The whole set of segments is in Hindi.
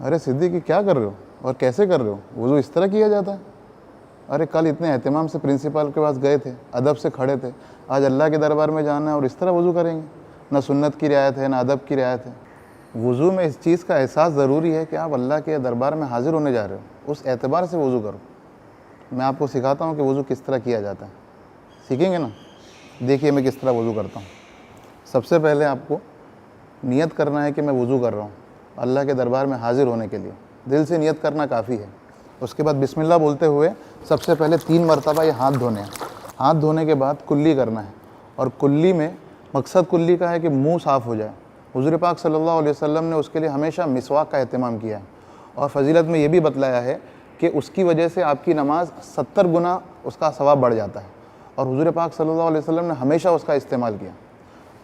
अरे सिद्दीकी क्या कर रहे हो और कैसे कर रहे हो? वज़ू इस तरह किया जाता है? अरे कल इतने एहतिमाम से प्रिंसिपल के पास गए थे, अदब से खड़े थे, आज अल्लाह के दरबार में जाना है और इस तरह वज़ू करेंगे? ना सुन्नत की रियायत है ना अदब की रियायत है। वज़ू में इस चीज़ का एहसास ज़रूरी है कि आप अल्लाह के दरबार में हाजिर होने जा रहे हो, उस एतबार से वज़ू करो। मैं आपको सिखाता हूँ कि वज़ू किस तरह किया जाता है, सीखेंगे ना? देखिए मैं किस तरह वज़ू करता हूँ। सबसे पहले आपको नियत करना है कि मैं वज़ू कर रहा हूँ अल्लाह के दरबार में हाजिर होने के लिए। दिल से नियत करना काफ़ी है। उसके बाद बिस्मिल्लाह बोलते हुए सबसे पहले 3 मरतबा ये हाथ धोने हैं। हाथ धोने के बाद कुल्ली करना है, और कुल्ली में मकसद कुल्ली का है कि मुंह साफ़ हो जाए। हुज़ूर पाक सल्लल्लाहु अलैहि वसल्लम ने उसके लिए हमेशा मिसवाक का एहतमाम किया है, और फ़जीलत में ये भी बतलाया है कि उसकी वजह से आपकी नमाज 70 गुना उसका सवाब बढ़ जाता है। और हुज़ूर पाक सल्लल्लाहु अलैहि वसल्लम ने हमेशा उसका इस्तेमाल किया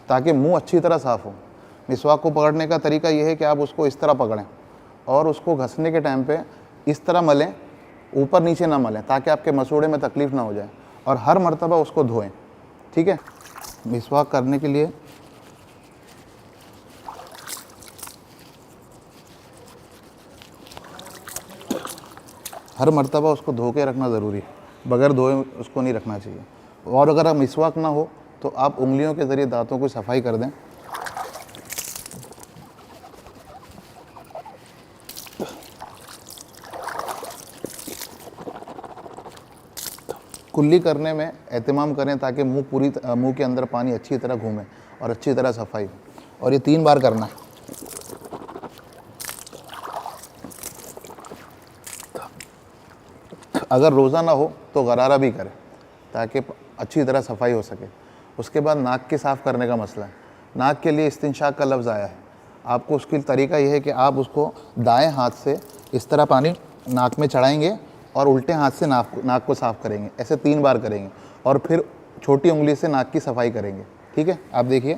ताकि मुँह अच्छी तरह साफ़ हो। मिसवाक को पकड़ने का तरीका यह है कि आप उसको इस तरह पकड़ें और उसको घसने के टाइम पे इस तरह मलें, ऊपर नीचे ना मलें, ताकि आपके मसूड़े में तकलीफ़ ना हो जाए, और हर मर्तबा उसको धोएं। ठीक है? मिसवाक करने के लिए हर मर्तबा उसको धो के रखना ज़रूरी है, बगैर धोए उसको नहीं रखना चाहिए। और अगर आप मिसवाक ना हो तो आप उंगलियों के ज़रिए दांतों की सफाई कर दें। कुल्ली करने में एहतिमाम करें ताकि मुंह के अंदर पानी अच्छी तरह घूमे और अच्छी तरह सफाई हो, और ये 3 बार करना है। अगर रोज़ा ना हो तो गरारा भी करें ताकि अच्छी तरह सफाई हो सके। उसके बाद नाक के साफ़ करने का मसला है। नाक के लिए इस्तिंशाक का लफ्ज़ आया है। आपको उसकी तरीका यह है कि आप उसको दाएं हाथ से इस तरह पानी नाक में चढ़ाएंगे और उल्टे हाथ से नाक को साफ़ करेंगे। ऐसे 3 बार करेंगे और फिर छोटी उंगली से नाक की सफाई करेंगे। ठीक है? आप देखिए,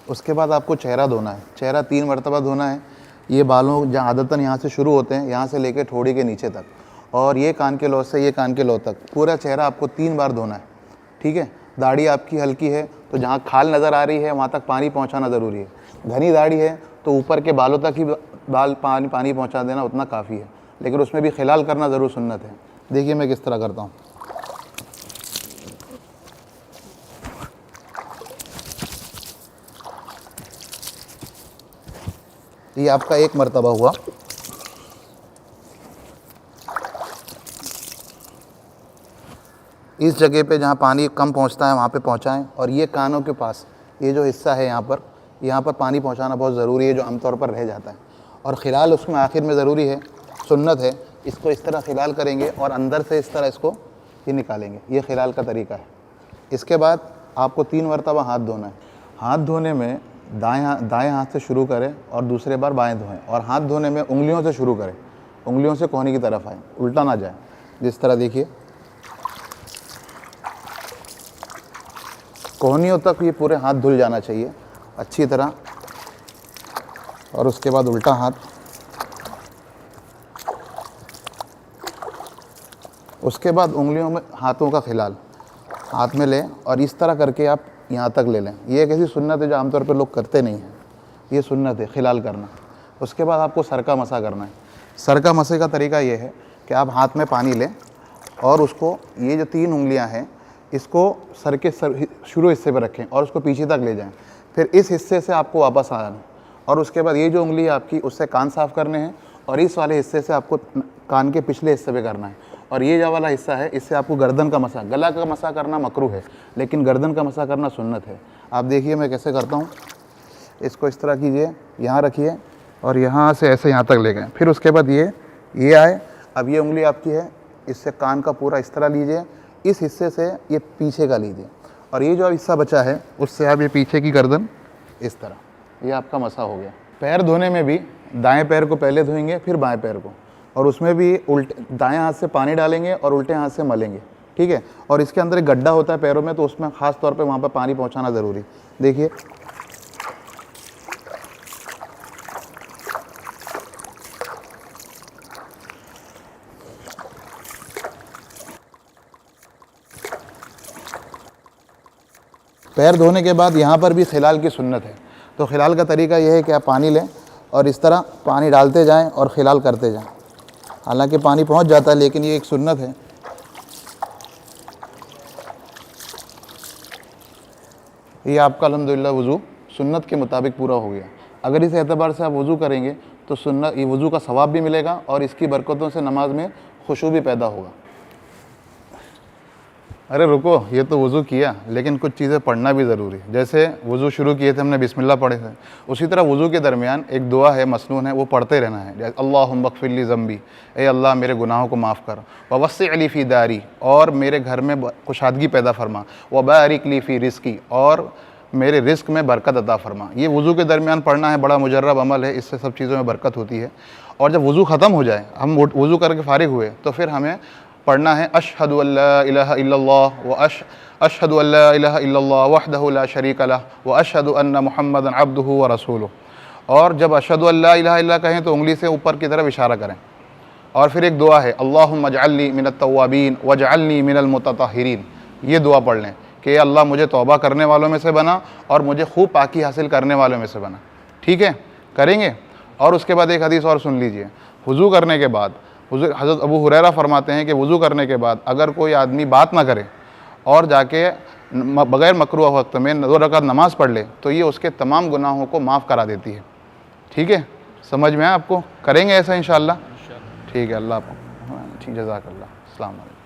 उसके बाद आपको चेहरा धोना है। चेहरा 3 मरतबा धोना है। ये बालों जहाँ आदतन यहाँ से शुरू होते हैं, यहाँ से लेकर ठोड़ी के नीचे तक, और ये कान के लौ से ये कान के लौ तक पूरा चेहरा आपको 3 बार धोना है। ठीक है? दाढ़ी आपकी हल्की है तो जहाँ खाल नज़र आ रही है वहाँ तक पानी पहुँचाना ज़रूरी है। घनी दाढ़ी है तो ऊपर के बालों तक ही पानी पहुँचा देना उतना काफ़ी है, लेकिन उसमें भी खिलाल करना ज़रूर सुन्नत है। देखिए मैं किस तरह करता हूँ। ये आपका 1 मरतबा हुआ। इस जगह पे जहाँ पानी कम पहुँचता है वहाँ पे पहुँचाएँ, और ये कानों के पास ये जो हिस्सा है यहाँ पर पानी पहुँचाना बहुत ज़रूरी है, जो आमतौर पर रह जाता है। और खिलाल उसमें आखिर में ज़रूरी है, सुन्नत है। इसको इस तरह खिलाल करेंगे और अंदर से इस तरह इसको ये निकालेंगे। ये खिलाल का तरीका है। इसके बाद आपको 3 मरतबा हाथ धोना है। हाथ धोने में दाएँ हाथ से शुरू करें और दूसरे बार बाएँ धोएँ, और हाथ धोने में उंगलियों से शुरू करें, उंगलियों से कोहनी की तरफ आए, उल्टा ना जाए। जिस तरह देखिए, कोहनियों तक ये पूरे हाथ धुल जाना चाहिए अच्छी तरह, और उसके बाद उल्टा हाथ, उसके बाद उंगलियों में हाथों का खिलाल हाथ में लें और इस तरह करके आप यहाँ तक ले लें। ये एक ऐसी सुन्नत है जो आमतौर पर लोग करते नहीं हैं, ये सुन्नत है खिलाल करना। उसके बाद आपको सर का मसा करना है। सर का मसे का तरीका ये है कि आप हाथ में पानी लें और उसको, ये जो 3 उंगलियां हैं, इसको सर के शुरू हिस्से पर रखें और उसको पीछे तक ले जाएं। फिर इस हिस्से से आपको वापस आना है, और उसके बाद ये जो उंगली है आपकी, उससे कान साफ़ करने हैं, और इस वाले हिस्से से आपको कान के पिछले हिस्से पे करना है। और ये जो वाला हिस्सा है, इससे आपको गर्दन का मसा, गला का मसा करना मकरूह है, लेकिन गर्दन का मसा करना सुन्नत है। आप देखिए मैं कैसे करता हूँ। इसको इस तरह कीजिए, यहाँ रखिए और यहाँ से ऐसे यहाँ तक ले गए। फिर उसके बाद ये आए अब ये उंगली आपकी है, इससे कान का पूरा इस तरह लीजिए, इस हिस्से से ये पीछे का लीजिए, और ये जो हिस्सा बचा है उससे आप ये पीछे की गर्दन इस तरह, ये आपका मसा हो गया। पैर धोने में भी दाएं पैर को पहले धोएंगे फिर बाएं पैर को, और उसमें भी उल्टे दाएं हाथ से पानी डालेंगे और उल्टे हाथ से मलेंगे, ठीक है। और इसके अंदर एक गड्ढा होता है पैरों में, तो उसमें ख़ास तौर पे वहाँ पर पानी पहुँचाना ज़रूरी। देखिए पैर धोने के बाद यहाँ पर भी खिलाल की सुन्नत है। तो खिलाल का तरीका यह है कि आप पानी लें और इस तरह पानी डालते जाएं और खिलाल करते जाएं। हालांकि पानी पहुँच जाता है, लेकिन ये एक सुन्नत है। ये आपका अल्हम्दुलिल्लाह वज़ू सुन्नत के मुताबिक पूरा हो गया। अगर इस एतबार से आप वज़ू करेंगे तो सुन्नत ये वज़ू का सवाब भी मिलेगा और इसकी बरकतों से नमाज में खुशू भी पैदा होगा। अरे रुको, ये तो वज़ू किया, लेकिन कुछ चीज़ें पढ़ना भी ज़रूरी है। जैसे वज़ू शुरू किए थे हमने बिस्मिल्लाह पढ़े थे, उसी तरह वज़ू के दरमियान एक दुआ है, मसनून है, वो पढ़ते रहना है। जैसे अल्लाहुम्मा ग़फ़िरली ज़म्बी, ए अल्लाह मेरे गुनाहों को माफ़ कर, ववस्सिअ ली फ़ी दारी, और मेरे घर में कुशादगी पैदा फरमा, व बारिक ली फ़ी रिज़्क़ी, और मेरे रिस्क में बरकत अता फरमा। ये वज़ू के दरमियान पढ़ना है, बड़ा मुजर्रब अमल है, इससे सब चीज़ों में बरकत होती है। और जब वज़ू ख़त्म हो जाए, हम वज़ू करके फ़ारिग हुए, तो फिर हमें पढ़ना है अशहदु अल्ला इलाहा इल्लल्लाह व अशहदु अल्ला इलाहा इल्लल्लाह वहदहु ला शरीका लह व अशहदु अन्न मुहम्मदन अब्दुहु व रसूलुहु। और जब अशहदु अल्ला इलाहा इल्लल्लाह कहें तो उंगली से ऊपर की तरफ इशारा करें। और फिर एक दुआ है अल्लाहुम्मा जअलनी मिनत तव्वाबीन वजअलनी मिनल मुततहिरीन। ये दुआ पढ़ लें कि अल्लाह मुझे तौबा करने वालों में से बना और मुझे खूब पाकी हासिल करने वालों में से बना। ठीक है, करेंगे। और उसके बाद एक हदीस और सुन लीजिए। वज़ू करने के बाद हज़रत अबू हुरैरा फरमाते हैं कि वज़ू करने के बाद अगर कोई आदमी बात ना करे और जाके बग़ैर मकरूह वक्त में 2 रकात नमाज़ पढ़ ले, तो ये उसके तमाम गुनाहों को माफ़ करा देती है। ठीक है, समझ में आया आपको? करेंगे ऐसा इंशाअल्लाह। ठीक है, अल्लाह आपको ठीक, जज़ाकल्लाह। अस्सलाम वालेकुम।